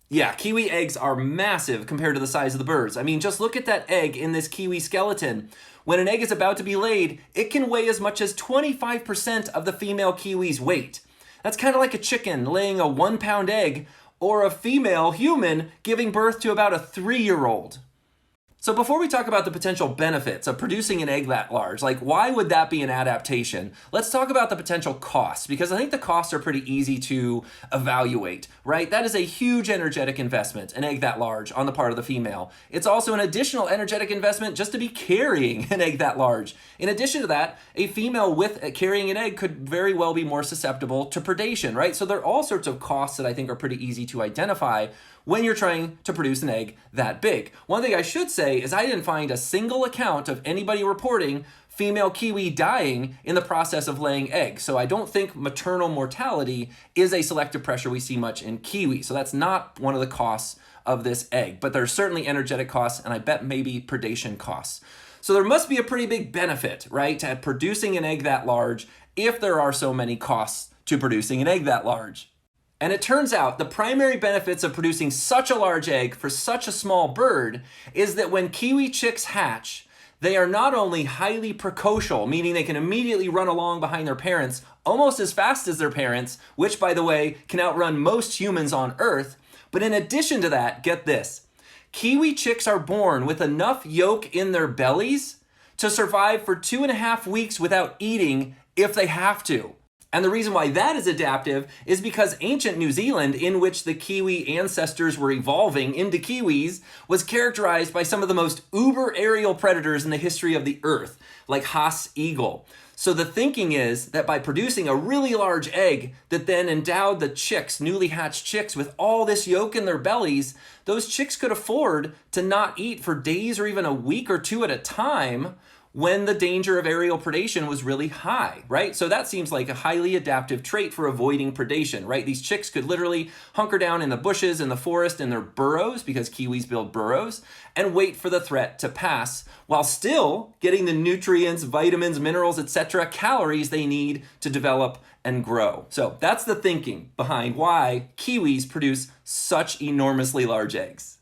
Yeah, kiwi eggs are massive compared to the size of the birds. I mean, just look at that egg in this kiwi skeleton. When an egg is about to be laid, it can weigh as much as 25% of the female kiwi's weight. That's kind of like a chicken laying a 1 pound egg or a female human giving birth to about a 3-year-old. So before we talk about the potential benefits of producing an egg that large, like why would that be an adaptation? Let's talk about the potential costs, because I think the costs are pretty easy to evaluate, right? That is a huge energetic investment, an egg that large on the part of the female. It's also an additional energetic investment just to be carrying an egg that large. In addition to that, a female with carrying an egg could very well be more susceptible to predation, right? So there are all sorts of costs that I think are pretty easy to identify when you're trying to produce an egg that big. One thing I should say is I didn't find a single account of anybody reporting female kiwi dying in the process of laying eggs. So I don't think maternal mortality is a selective pressure we see much in kiwi. So that's not one of the costs of this egg, but there's certainly energetic costs, and I bet maybe predation costs. So there must be a pretty big benefit, right, to producing an egg that large if there are so many costs to producing an egg that large. And it turns out the primary benefits of producing such a large egg for such a small bird is that when kiwi chicks hatch, they are not only highly precocial, meaning they can immediately run along behind their parents almost as fast as their parents, which, by the way, can outrun most humans on Earth. But in addition to that, get this, kiwi chicks are born with enough yolk in their bellies to survive for 2.5 weeks without eating if they have to. And the reason why that is adaptive is because ancient New Zealand, in which the kiwi ancestors were evolving into kiwis, was characterized by some of the most uber aerial predators in the history of the earth, like Haas eagle. So the thinking is that by producing a really large egg that then endowed the chicks, newly hatched chicks, with all this yolk in their bellies, those chicks could afford to not eat for days or even a week or two at a time when the danger of aerial predation was really high, right? So that seems like a highly adaptive trait for avoiding predation, right? These chicks could literally hunker down in the bushes, in the forest, in their burrows, because kiwis build burrows, and wait for the threat to pass, while still getting the nutrients, vitamins, minerals, etc., calories they need to develop and grow. So that's the thinking behind why kiwis produce such enormously large eggs.